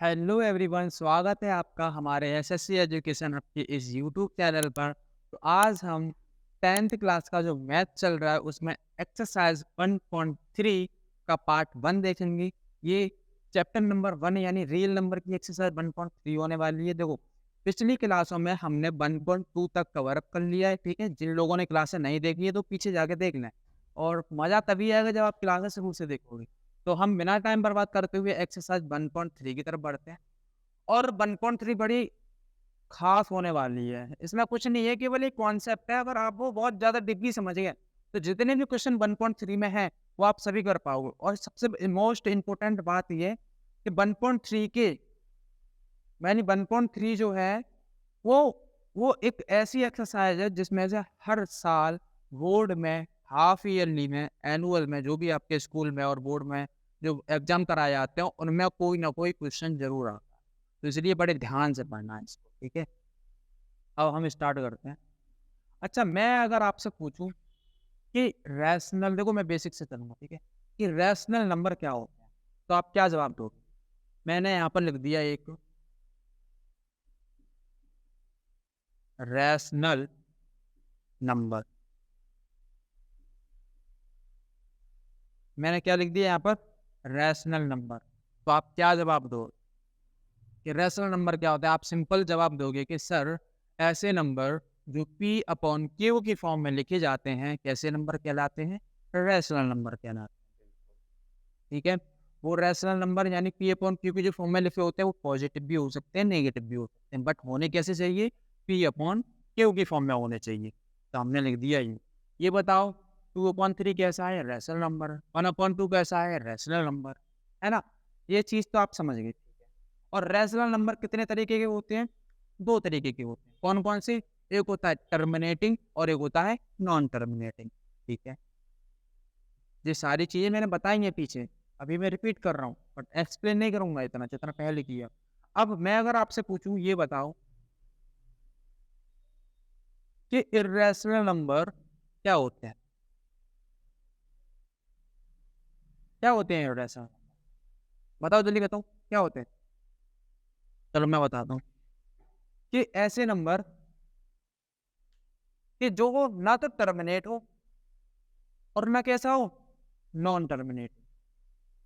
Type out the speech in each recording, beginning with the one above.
Hello everyone, स्वागत है आपका हमारे एसएससी एजुकेशन हब के इस यूट्यूब चैनल पर। तो आज हम 10th क्लास का जो मैथ चल रहा है उसमें एक्सरसाइज 1.3 का पार्ट 1 देखेंगे। ये चैप्टर नंबर 1 यानी रियल नंबर की एक्सरसाइज 1.3 होने वाली है। देखो, पिछली क्लासों में हमने 1.2 तक कवर अप कर लिया है। ठीक है, जिन लोगों ने क्लासें नहीं देखी है तो पीछे जाके देख लें, और मज़ा तभी आएगा जब आप क्लासेस शुरू से देखोगे। तो हम बिना टाइम बर्बाद करते हुए एक्सरसाइज 1.3 की तरफ बढ़ते हैं। और 1.3 बड़ी खास होने वाली है। इसमें कुछ नहीं है, केवल एक कॉन्सेप्ट है। अगर आप वो बहुत ज़्यादा डीपली समझ गए तो जितने भी क्वेश्चन 1.3 में हैं वो आप सभी कर पाओगे। और सबसे मोस्ट इम्पोर्टेंट बात ये कि 1.3 के यानी 1.3 जो है वो वो एक ऐसी एक्सरसाइज है जिसमें से हर साल बोर्ड में, हाफ ईयरली में, एनुअल में, जो भी आपके स्कूल में और बोर्ड में जो एग्जाम कराए जाते हैं उनमें कोई ना कोई क्वेश्चन जरूर आता है। तो इसलिए बड़े ध्यान से पढ़ना है इसको। ठीक है, अब हम स्टार्ट करते हैं। अच्छा, मैं अगर आपसे पूछूं कि रैशनल, देखो मैं बेसिक से चलूंगा, ठीक है, कि रैशनल नंबर क्या होते हैं, तो आप क्या जवाब दोगे? मैंने यहाँ पर लिख दिया एक रैशनल नंबर। मैंने क्या लिख दिया यहाँ पर? Rational number. तो आप क्या जवाब दो कि रैशनल नंबर क्या होता है? आप सिंपल जवाब दोगे कि सर, ऐसे नंबर जो पी अपॉन क्यू की फॉर्म में लिखे जाते हैं कैसे नंबर कहलाते हैं? रैशनल नंबर कहलाते हैं। ठीक है, वो रैशनल नंबर यानी पी अपॉन क्यू के जो फॉर्म में लिखे होते हैं वो पॉजिटिव भी हो सकते हैं, नेगेटिव भी हो सकते हैं, बट होने कैसे चाहिए? पी अपॉन क्यू की फॉर्म में होने चाहिए। तो हमने लिख दिया ये बताओ 2/3 कैसा है? Rational number. 1/2 कैसा है? Rational number. है ना? ये चीज़ तो आप समझ गए। और रैशनल नंबर कितने तरीके के होते हैं? 2 तरीके के होते हैं। कौन-कौन से? एक होता है टर्मिनेटिंग और एक होता है नॉन टर्मिनेटिंग। ठीक है? ये सारी चीज़ें मैंने बताई हैं पीछे, अभी मैं रिपीट कर रहा हूँ, बट एक्सप्लेन नहीं करूँगा इतना जितना पहले किया। अब मैं अगर आपसे पूछूँ, ये बताओ कि इर्रेशनल नंबर क्या होते हैं? क्या होते हैं इर्रेशनल? बताओ, जल्दी बताओ, क्या होते हैं? चलो मैं बताता हूँ कि ऐसे नंबर कि जो वो ना तो टर्मिनेट हो और ना कैसा हो? Non terminate.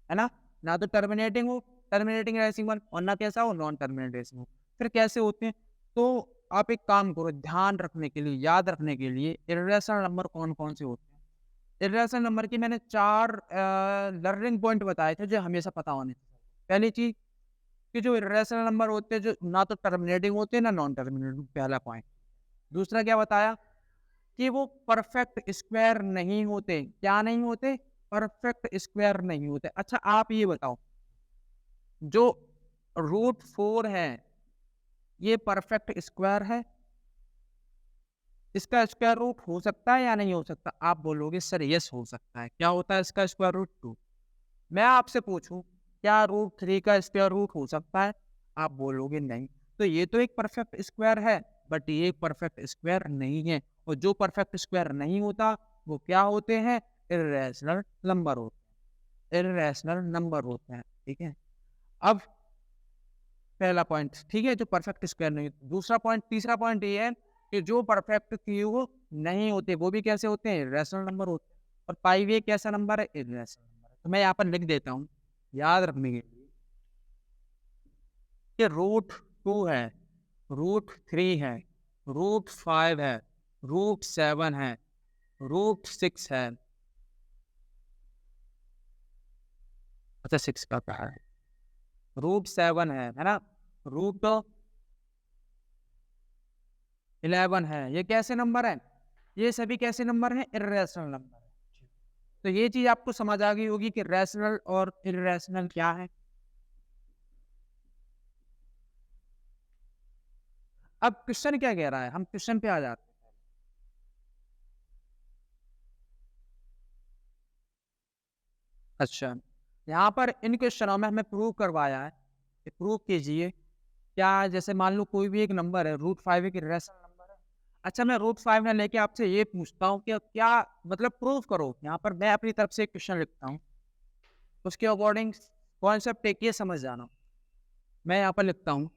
है ना? ना तो टर्मिनेटिंग हो, टर्मिनेटिंग रेसिंग वन, और ना कैसा हो? Non terminate racing one. फिर कैसे होते हैं? तो आप एक काम करो, ध्यान रखने के लिए, याद रखने के लिए, इर्रेशनल नंबर कौन-कौन से होते हैं। इर्रेशनल नंबर की मैंने 4 लर्निंग पॉइंट बताए थे जो हमेशा पता होने चाहिए। पहली चीज़ कि जो इर्रेशनल नंबर होते हैं जो ना तो टर्मिनेटिंग होते हैं ना नॉन टर्मिनेटिंग, पहला पॉइंट। दूसरा क्या बताया? कि वो परफेक्ट स्क्वायर नहीं होते। क्या नहीं होते? परफेक्ट स्क्वायर नहीं होते। अच्छा, आप ये बताओ, जो √4 है ये परफेक्ट स्क्वायर है? इसका स्क्वायर रूट हो सकता है या नहीं हो सकता? आप बोलोगे सर यस हो सकता है। क्या होता है इसका स्क्वायर रूट? 2। मैं आपसे पूछूं, क्या √3 का स्क्वायर रूट हो सकता है? आप बोलोगे नहीं। तो ये तो एक परफेक्ट स्क्वायर है, बट ये एक परफेक्ट स्क्वायर नहीं है। और जो परफेक्ट स्क्वायर नहीं होता वो क्या होते हैं? इर्रेशनल नंबर होते हैं। इर्रेशनल नंबर होते हैं। ठीक है, अब पहला पॉइंट ठीक है, जो परफेक्ट स्क्वायर नहीं। दूसरा पॉइंट, तीसरा पॉइंट ये है कि जो परफेक्ट क्यूब नहीं होते वो भी कैसे होते हैं? इर्रेशनल नंबर होते हैं। और पाई भी एक कैसा नंबर है? इर्रेशनल नंबर है। तो मैं यहाँ पर लिख देता हूँ याद रखने के लिए कि √2 है, √3 है, √5 है, √7 है, √6 है। अच्छा, 6 का कहा है? √7 है ना? रूट 11 है। ये कैसे नंबर है? ये सभी कैसे नंबर हैं? इर्रेशनल नंबर है। तो ये चीज आपको समझ आ गई होगी कि रैशनल और इर्रेशनल क्या है। अब क्वेश्चन क्या कह रहा है, हम क्वेश्चन पे आ जाते हैं। अच्छा, यहाँ पर इन क्वेश्चनों में हमें प्रूव करवाया है कि प्रूव कीजिए। क्या, जैसे मान लो कोई भी एक नंबर है, √5 एक इर्रेशनल नंबर है। अच्छा, मैं √5 ना लेके आपसे ये पूछता हूँ कि क्या मतलब प्रूव करो। यहाँ पर मैं अपनी तरफ से एक क्वेश्चन लिखता हूँ, उसके अकॉर्डिंग कॉन्सेप्ट एक ये समझ जाना। मैं यहाँ पर लिखता हूँ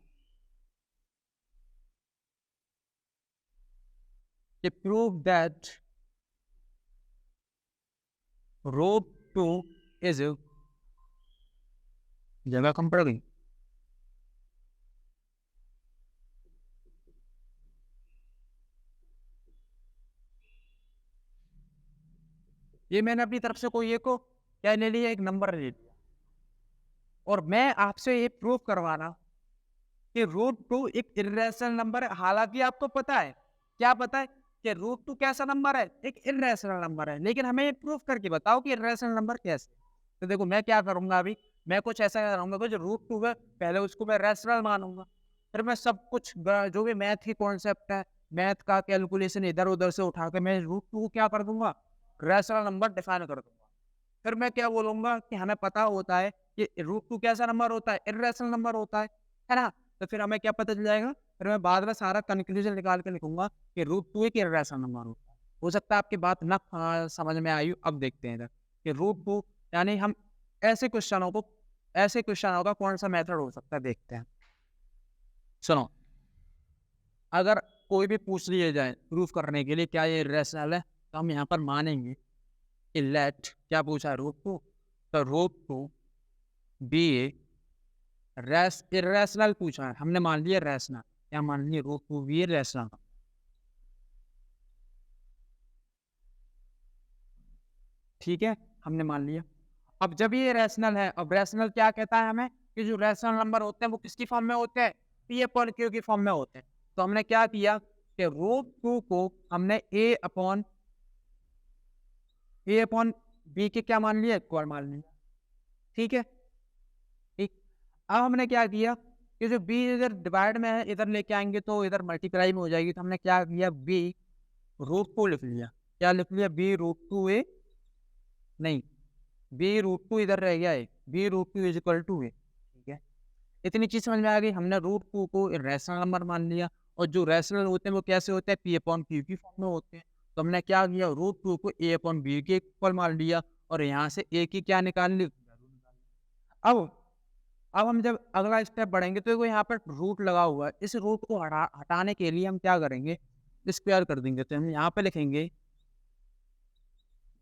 कि प्रूव दैट रूट 2 इज, जगह कम पड़ गई, ये मैंने अपनी तरफ से कोई एक को क्या ले लिया, एक नंबर ले लिया, और मैं आपसे ये प्रूव करवाना कि रूट 2 एक इर्रेशनल नंबर है। हालांकि आपको पता है, क्या पता है कि रूट 2 कैसा नंबर है, एक इर्रेशनल नंबर है, लेकिन हमें ये प्रूव करके बताओ कि इर्रेशनल नंबर कैसे। तो देखो मैं क्या करूंगा, अभी मैं कुछ ऐसा करूंगा कि जो रूट 2 है पहले उसको मैं रैशनल मानूंगा, फिर मैं सब कुछ जो भी मैथ की कॉन्सेप्ट है, मैथ का कैलकुलेशन इधर उधर से उठा के मैं रूट 2 को क्या कर दूंगा, रैशनल नंबर डिफाइन कर दूंगा। फिर मैं क्या बोलूंगा कि हमें पता होता है कि रूट 2 कैसा नंबर होता है, इर्रेशनल नंबर होता है ना। तो फिर हमें क्या पता चल जाएगा, फिर मैं बाद में सारा कंक्लूजन निकाल के लिखूंगा कि रूट 2 एक इर्रेशनल नंबर होता है। हो सकता है आपकी बात ना समझ में आई। अब देखते हैं इधर कि रूट 2 यानी हम ऐसे क्वेश्चनों का कौन सा मेथड हो सकता है, देखते हैं। सुनो, अगर कोई भी पूछ लिया जाए प्रूफ करने के लिए क्या ये इर्रेशनल है, तो हम यहाँ पर मानेंगे कि लेट क्या पूछा है, रूट 2, तो रूट 2 बी इर्रेशनल पूछा है, हमने मान लिया रैशनल, क्या मान लिया, रूट 2 बी रैशनल। ठीक है, हमने मान लिया। अब जब ये रैशनल है, अब रैशनल क्या कहता है हमें कि जो रैशनल नंबर होते हैं वो किसकी फॉर्म में होते हैं, पी अपॉन क्यू की फॉर्म में होते हैं। तो हमने क्या किया कि रूट 2 को हमने ए अपॉन बी के क्या मान लिया, इक्वल मान लिया। ठीक है, ठीक। अब हमने क्या किया कि जो बी इधर डिवाइड में है इधर लेके आएंगे तो इधर मल्टीप्लाई में हो जाएगी, तो हमने क्या किया, बी रूट 2 लिख लिया। क्या लिख लिया, बी रूट 2 ए, नहीं, बी रूट 2 इधर रह गया है, B root 2 is equal to A. ठीक है, इतनी चीज समझ में आ गई। हमने रूट 2 को रैशनल नंबर मान लिया, और जो रैशनल होते हैं वो कैसे होते हैं, पी अपॉन क्यू की फॉर्म में होते हैं। तो हमने क्या किया, रूट 2 को ए अपॉन बी के इक्वल मान लिया, और यहाँ से ए की क्या निकाल ली, अब अब हम जब अगला स्टेप बढ़ेंगे तो यहाँ पर रूट लगा हुआ है, इस रूट को हटाने के लिए हम क्या करेंगे, स्क्वायर कर देंगे। तो हम यहाँ पे लिखेंगे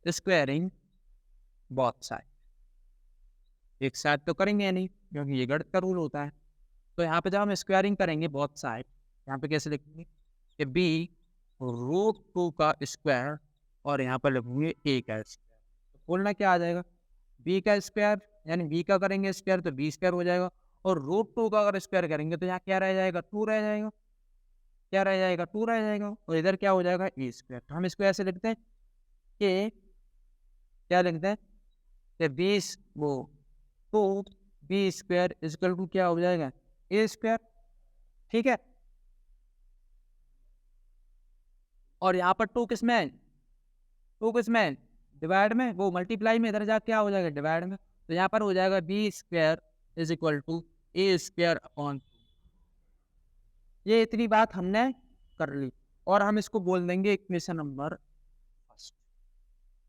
स्क्वायरिंग बोथ साइड, एक साइड तो करेंगे नहीं क्योंकि ये गणित का रूल होता है। तो यहाँ पे जब हम स्क्वायरिंग करेंगे बोथ साइड, यहाँ पे कैसे लिखेंगे कि बी रूट 2 का स्क्वायर, और यहाँ पर लिखेंगे ए का स्क्वायर। तो बोलना क्या आ जाएगा, बी का स्क्वायर, यानी बी का करेंगे स्क्वायर तो बी स्क्वायर हो जाएगा, और रूट 2 का अगर स्क्वायर करेंगे तो यहाँ क्या रह जाएगा, 2 रह जाएगा, क्या रह जाएगा, 2 रह जाएगा, और इधर क्या हो जाएगा, ए स्क्वायर। तो हम इसको ऐसे लिखते हैं कि क्या लिखते हैं कि बीस वो तो बी स्क्वायर इजकल टू क्या हो जाएगा, ए स्क्वायर। ठीक है, और यहाँ पर 2 किस में, 2 किस में, डिवाइड में, वो मल्टीप्लाई में, इधर जा क्या हो जाएगा, डिवाइड में। तो यहाँ पर हो जाएगा B square is equal to A square upon, ये इतनी बात हमने कर ली, और हम इसको बोल देंगे इक्वेशन नंबर फर्स्ट।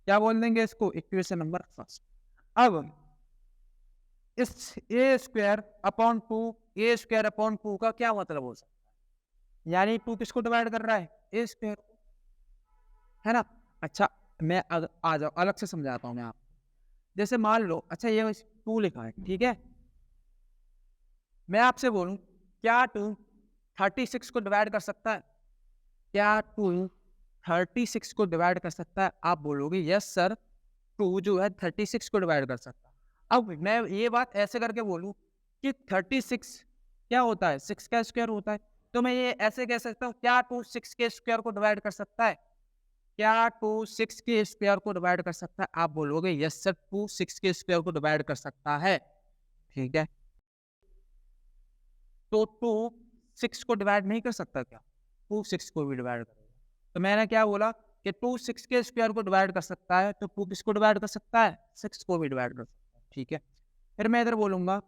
क्या बोल देंगे इसको, इक्वेशन नंबर फर्स्ट। अब इस ए स्क्वायर अपॉन 2, ए स्क्वायर अपॉन 2 का क्या मतलब हो सकता है, यानी 2 किसको डिवाइड कर रहा है, ए स्क्वायर को, है ना। अच्छा, मैं आ जाओ अलग से समझाता हूँ मैं आपको। जैसे मान लो, अच्छा ये 2 लिखा है, ठीक है, मैं आपसे बोलूं क्या 2 36 को डिवाइड कर सकता है, क्या 2 36 को डिवाइड कर सकता है, आप बोलोगे यस सर 2 जो है 36 को डिवाइड कर सकता है। अब मैं ये बात ऐसे करके बोलूं कि 36 क्या होता है, 6 का स्क्वायर होता है, तो मैं ये ऐसे कह सकता हूँ क्या 2 6 के स्क्वायर को डिवाइड कर सकता है, क्या 2 6 के स्क्वायर को डिवाइड कर सकता है, आप बोलोगे यस सर 2 6 के स्क्वायर को डिवाइड कर सकता है। ठीक है, तो 2 6 को डिवाइड नहीं कर सकता क्या, 2 6 को भी डिवाइड करेगा। तो मैंने क्या बोला कि 2 6 के स्क्वायर को डिवाइड कर सकता है, तो 2 किसको डिवाइड कर सकता है, 6 को भी डिवाइड कर सकता है। ठीक है, फिर मैं इधर बोलूंगा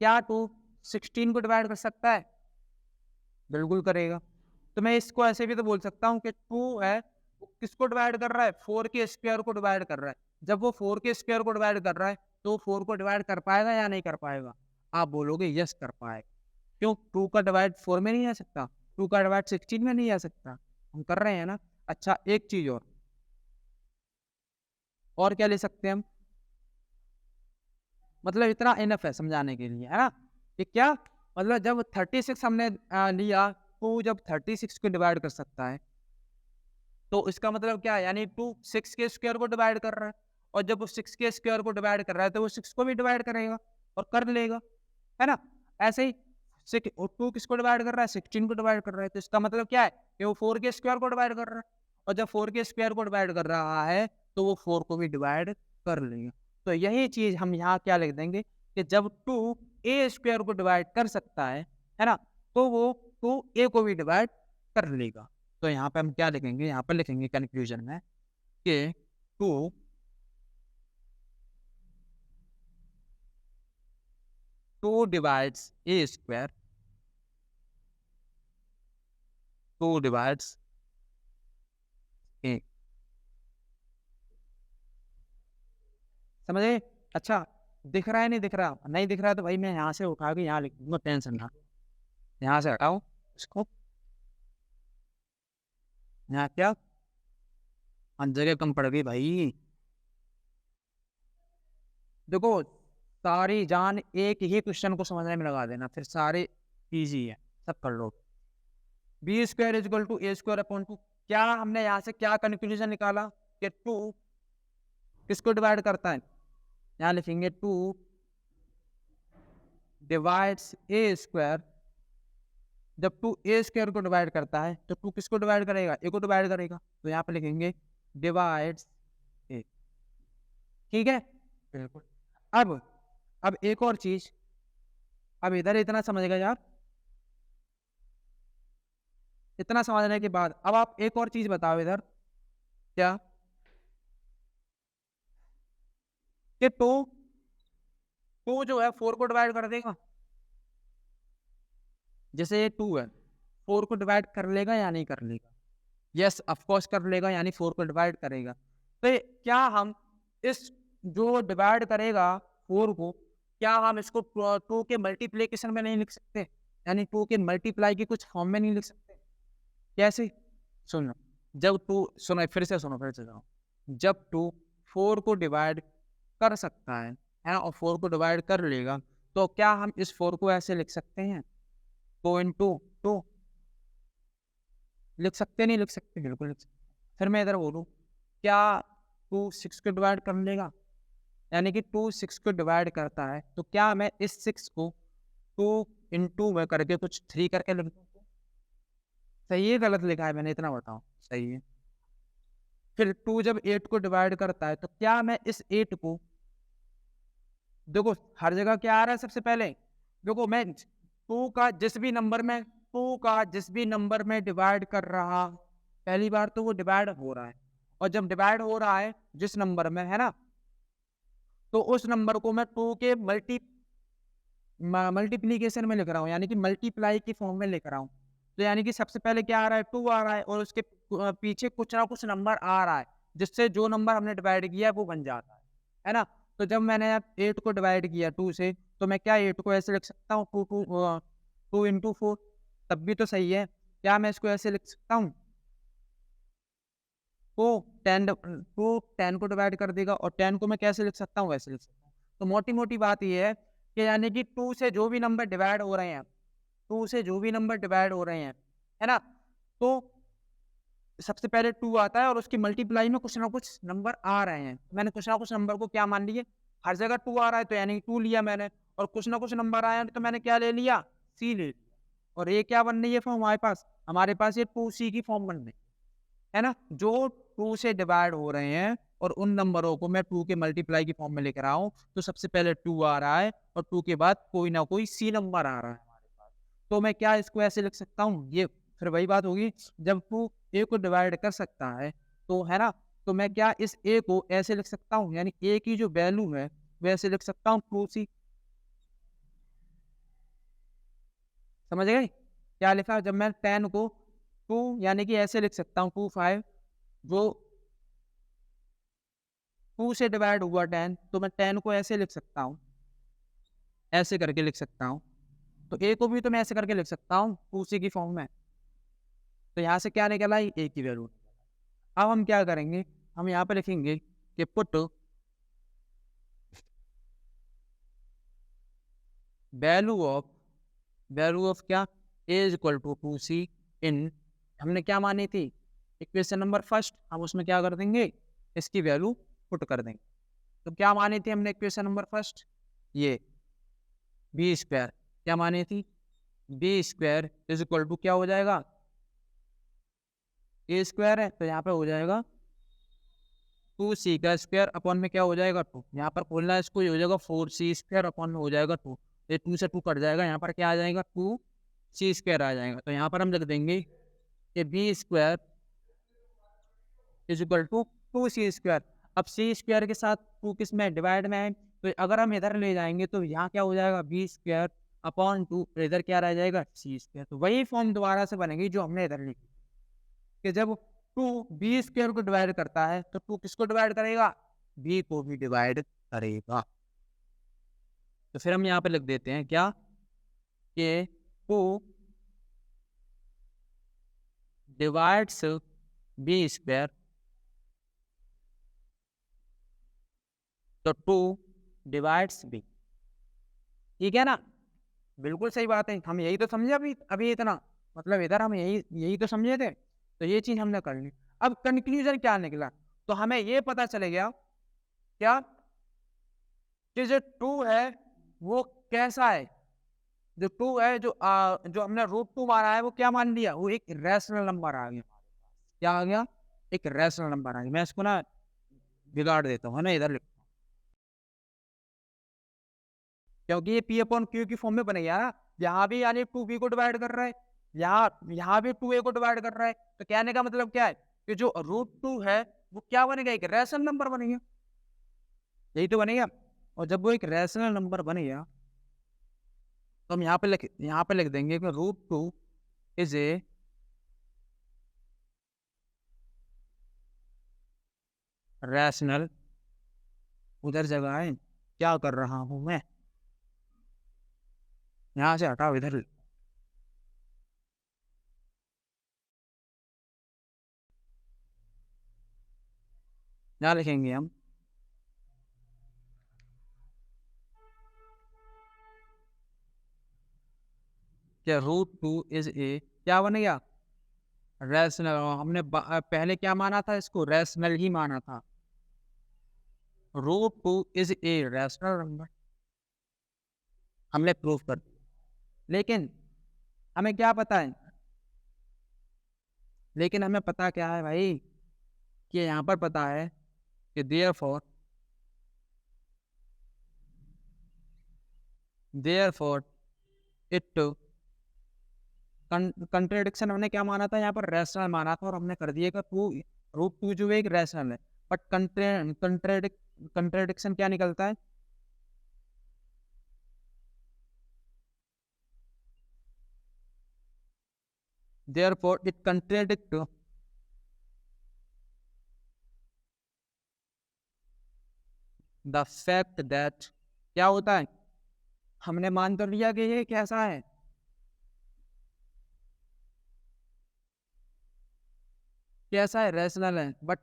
क्या 2 16 को डिवाइड कर सकता है, बिल्कुल करेगा। तो मैं इसको ऐसे भी तो बोल सकता हूँ कि 2 है वो किसको डिवाइड कर रहा है, 4 के स्क्वायर को डिवाइड कर रहा है। जब वो 4 के स्क्वायर को डिवाइड कर रहा है तो 4 को डिवाइड कर पाएगा या नहीं कर पाएगा, आप बोलोगे यस कर पाए। क्यों? 2 का डिवाइड 4 में नहीं आ सकता, 2 का डिवाइड 16 में नहीं आ सकता, हम कर रहे हैं ना। अच्छा, एक चीज और क्या ले सकते हैं हम? मतलब इतना इनफ है समझाने के लिए, है ना। कि क्या मतलब, जब 36 हमने लिया, तो जब 36 को डिवाइड कर सकता है, तो इसका मतलब क्या है, यानी 2 6 के स्क्वायर को डिवाइड कर रहा है, और जब वो 6 के स्क्वायर को डिवाइड कर रहा है, तो वो 6 को भी डिवाइड करेगा और कर लेगा, है ना। ऐसे ही 2 किसको डिवाइड कर रहा है, 16 को डिवाइड कर रहा है, तो इसका मतलब क्या है कि वो 4 के स्क्वायर को डिवाइड कर रहा है, और जब 4 के स्क्वायर को डिवाइड कर रहा है, तो वो 4 को भी डिवाइड कर लेगा। तो यही चीज हम यहाँ क्या लिख देंगे कि जब 2 ए स्क्वायर को डिवाइड कर सकता है ना, तो वो 2 ए को भी डिवाइड कर लेगा। तो यहाँ पे हम क्या लिखेंगे, यहाँ पर लिखेंगे कंक्लूजन में कि 2 डिवाइड्स ए स्क्वायर, 2 डिवाइड्स ए। समझे? अच्छा, दिख रहा है नहीं दिख रहा? नहीं दिख रहा है तो भाई मैं यहाँ से उठा के यहाँ लिख दूंगा, टेंशन ना। यहाँ से हटाओ इसको, यहाँ क्या जगह कम पड़ गई भाई। देखो, सारी जान एक ही क्वेश्चन को समझने में लगा देना, फिर सारे इजी है, सब कर लो। B square is equal to A square upon 2। क्या हमने यहाँ से क्या कंक्लूजन निकाला कि 2 किसको डिवाइड करता है? यहाँ लिखेंगे 2 डिवाइड्स ए स्क्वायर। जब 2 ए स्क्वायर को डिवाइड करता है, तो 2 किसको डिवाइड करेगा? ए को डिवाइड करेगा, तो यहाँ पे लिखेंगे डिवाइड्स ए। ठीक है, बिल्कुल। अब एक और चीज, अब इधर इतना समझ गए आप। इतना समझने के बाद अब आप एक और चीज बताओ इधर, क्या कि 2 जो है 4 को डिवाइड कर देगा। जैसे ये 2 है, 4 को डिवाइड कर लेगा या नहीं कर लेगा? यस, ऑफ कोर्स कर लेगा, यानी 4 को डिवाइड करेगा। तो क्या हम इस जो डिवाइड करेगा 4 को, क्या हम इसको 2 के मल्टीप्लिकेशन में नहीं लिख सकते? यानी 2 के मल्टीप्लाई की कुछ फॉर्म में नहीं लिख सकते? कैसे? सुनो, जब 2, सुनो फिर से सुनो, फिर से सुनो। जब 2 4 को डिवाइड कर सकता है ना, और 4 को डिवाइड कर लेगा, तो क्या हम इस 4 को ऐसे लिख सकते हैं? 2 इंटू 2 लिख सकते नहीं लिख सकते? बिल्कुल लिख सकते। फिर मैं इधर बोलूँ, क्या 2 6 को डिवाइड कर लेगा? यानी कि 2 6 को डिवाइड करता है, तो क्या मैं इस 6 को 2 इंटू में करके कुछ 3 करके लिख दूँ? सही है गलत लिखा है मैंने, इतना बताओ। सही है। फिर 2 जब 8 को डिवाइड करता है, तो क्या मैं इस 8 को, देखो हर जगह क्या आ रहा है सबसे पहले, देखो मैं 2 का जिस भी नंबर में, 2 का जिस भी नंबर में डिवाइड कर रहा, पहली बार तो वो डिवाइड हो रहा है, और जब डिवाइड हो रहा है जिस नंबर में, है ना, तो उस नंबर को मैं 2 के मल्टीप्लीकेशन में लिख रहा हूँ, यानी कि मल्टीप्लाई की फॉर्म में लिख रहा हूँ। तो यानी कि सबसे पहले क्या आ रहा है? 2 आ रहा है, और उसके पीछे कुछ ना कुछ नंबर आ रहा है, जिससे जो नंबर हमने डिवाइड किया वो बन जाता है ना। तो जब मैंने 8 को डिवाइड किया 2 से, तो मैं क्या 8 को ऐसे लिख सकता हूँ, 2 इंटू 4? तब भी तो सही है। क्या मैं इसको ऐसे लिख सकता हूँ? तो 10 को डिवाइड कर देगा, और 10 को मैं कैसे लिख सकता हूँ? वैसे लिख सकता हूँ। तो मोटी मोटी बात ये है कि यानी कि 2 से जो भी नंबर डिवाइड हो रहे हैं, 2 से जो भी नंबर डिवाइड हो रहे हैं, है ना, तो सबसे पहले 2 आता है, और उसकी मल्टीप्लाई में कुछ ना कुछ नंबर आ रहे हैं। मैंने कुछ ना कुछ नंबर को क्या मान लिए? हर जगह 2 आ रहा है, तो यानी 2 लिया मैंने, और कुछ ना कुछ नंबर आया तो मैंने क्या ले लिया? सी ले लिया। और ये क्या बन रही है फॉर्म हमारे पास ये 2C की फॉर्म बन रही है ना, जो 2 से डिवाइड हो रहे हैं, और उन नंबरों को मैं 2 के मल्टीप्लाई की फॉर्म में लिख रहा हूँ। तो सबसे पहले 2 आ रहा है, और 2 के बाद कोई ना कोई सी नंबर आ रहा है हमारे पास। तो मैं क्या इसको ऐसे लिख सकता हूँ? ये फिर वही बात होगी, जब 2 ए को डिवाइड कर सकता है, तो है ना, तो मैं क्या इस ए को ऐसे लिख सकता हूँ, यानी ए की जो वैल्यू है वैसे लिख सकता हूँ 2C। समझ गए क्या लिखा? जब मैं 10 को 2 यानी कि ऐसे लिख सकता हूँ 25, जो 2 से डिवाइड हुआ 10, तो मैं 10 को ऐसे लिख सकता हूँ, ऐसे करके लिख सकता हूँ। तो ए को भी तो मैं ऐसे करके लिख सकता हूँ 2c की फॉर्म में। तो यहाँ से क्या निकला, ए की वैल्यू। अब हम क्या करेंगे, हम यहाँ पे लिखेंगे कि पुट वैल्यू ऑफ क्या, ए इज इक्वल टू 2c इन, हमने क्या मानी थी इक्वेशन नंबर फर्स्ट, हम उसमें क्या कर देंगे, इसकी वैल्यू पुट कर देंगे। तो क्या मानी थी हमने इक्वेशन नंबर फर्स्ट, ये बी स्क्वायर, क्या मानी थी, B square is equal to क्या हो जाएगा, ए स्क्वायर है तो यहाँ पे हो जाएगा 2c का स्क्वायर अपॉन में क्या हो जाएगा 2, यहाँ पर खोलना है इसको, ये हो जाएगा 4c स्क्वायर अपॉन में हो जाएगा 2, ये 2 से 2 कट जाएगा, यहाँ पर क्या आ जाएगा 2c स्क्वायर आ जाएगा। तो यहाँ पर हम लिख देंगे कि B square is equal to 2c square. अब c स्क्वायर के साथ 2 किस में डिवाइड में है, तो अगर हम इधर ले जाएंगे तो यहाँ क्या हो जाएगा बी स्क्वायर अपॉन 2, इधर क्या रह जाएगा c स्क्वायर। तो वही फॉर्म दोबारा से बनेगी जो हमने इधर लिखी कि जब 2 बी स्क्वायर को डिवाइड करता है तो 2 किसको डिवाइड करेगा, बी को भी डिवाइड करेगा। तो फिर हम यहाँ पे लिख देते हैं क्या, कि 2 डिवाइड्स बी स्क्वायर, तो 2 डिवाइड्स बी, ठीक है ना, बिल्कुल सही बात है, हम यही तो समझे अभी अभी इतना, मतलब इधर हम यही तो समझे थे, तो ये चीज हमने कर ली। अब कंक्लूजन क्या निकला, तो हमें ये पता चले गया क्या, कि जो 2 है वो कैसा है, जो 2 है जो हमने √2 माना है वो क्या मान लिया, वो एक रैशनल नंबर आ गया, क्या आ गया, एक रैशनल नंबर आ गया। मैं इसको ना बिगाड़ देता हूँ, है ना, इधर लिखता हूँ, क्योंकि ये पी अपॉन क्यू की फॉर्म में बन गया ना, यहाँ भी यानी 2b को डिवाइड कर रहा है, यहाँ भी 2a को डिवाइड कर रहा है, तो कहने का मतलब क्या है कि जो √2 है वो क्या बनेगा, एक रैशनल नंबर बनेगा, यही तो बनेगा। और जब वो एक रैशनल नंबर बनेगा तो हम यहाँ पे लिख देंगे कि √2 इज ए रैशनल, उधर जगह है, क्या कर रहा हूं मैं, यहाँ से हटाओ, इधर यहाँ लिखेंगे हम क्या, √2 इज ए क्या बनेगा, रैशनल। हमने पहले क्या माना था, इसको रैशनल ही माना था, √2 इज ए रैशनल नंबर, हमने प्रूफ कर दिया। लेकिन हमें क्या पता है, लेकिन हमें पता क्या है भाई, कि यहाँ पर पता है कि देयरफॉर इट, कंट्रेडिक्शन हमने क्या माना था, यहाँ पर रैशनल माना था और हमने कर दिया कि √2 जो है एक रैशनल है, बट कंट्रेडिक्शन क्या निकलता है, therefore it contradict the fact that, क्या होता है, हमने मान तो लिया कि ये कैसा है, कैसा है, रैशनल है, बट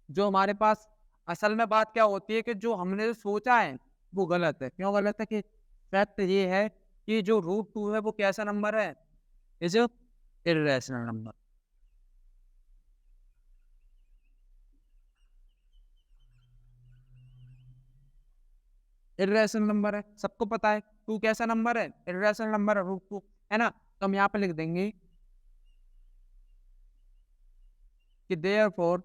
जो हमारे पास असल में बात क्या होती है कि जो हमने जो सोचा है वो गलत है। क्यों गलत है, कि फैक्ट ये है कि जो √2 है वो कैसा नंबर है, is irrational number. Irrational number है, सबको पता है 2 कैसा नंबर है, इर्रेशनल नंबर है √2, है ना। तो हम यहाँ पे लिख देंगे कि देयरफॉर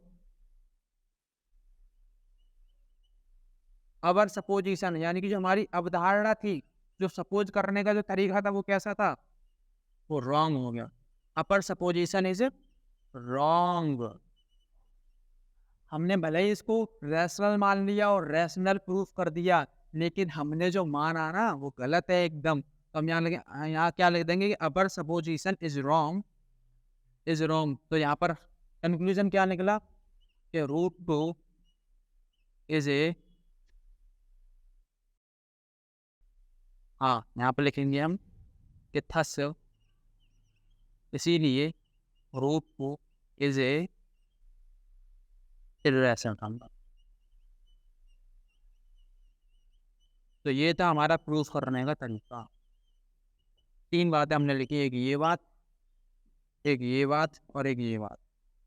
अवर सपोजिशन, यानी कि जो हमारी अवधारणा थी, जो सपोज करने का जो तरीका था वो कैसा था, वो रॉन्ग हो गया। अपर सपोजिशन इज रॉन्ग, हमने भले ही इसको रैशनल मान लिया और रैशनल प्रूफ कर दिया, लेकिन हमने जो माना ना वो गलत है एकदम। तो हम यहाँ क्या लिख देंगे कि अपर सपोजिशन इज रॉन्ग। तो यहाँ पर कंक्लूजन क्या निकला कि √2 इज ए हाँ, यहाँ पे लिखेंगे हम कि थस, इसीलिए root 2 is a irrational number. तो ये था हमारा प्रूफ करने का तरीका। 3 बातें हमने लिखी, एक ये बात, एक ये बात और एक ये बात।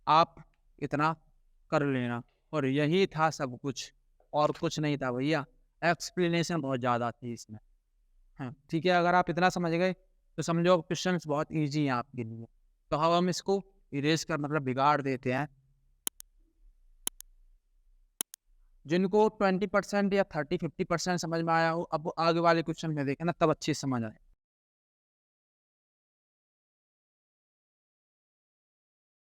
आप इतना कर लेना और यही था सब कुछ, और कुछ नहीं था भैया। एक्सप्लेनेशन बहुत ज़्यादा थी इसमें। हाँ, ठीक है, अगर आप इतना समझ गए तो समझो क्वेश्चंस बहुत ईज़ी हैं आपके लिए। तो अब हम इसको इरेज़ कर मतलब बिगाड़ देते हैं। जिनको 20% या 30-50% समझ में आया हो, अब वो आगे वाले क्वेश्चन में देखें ना, तब अच्छी समझ आए।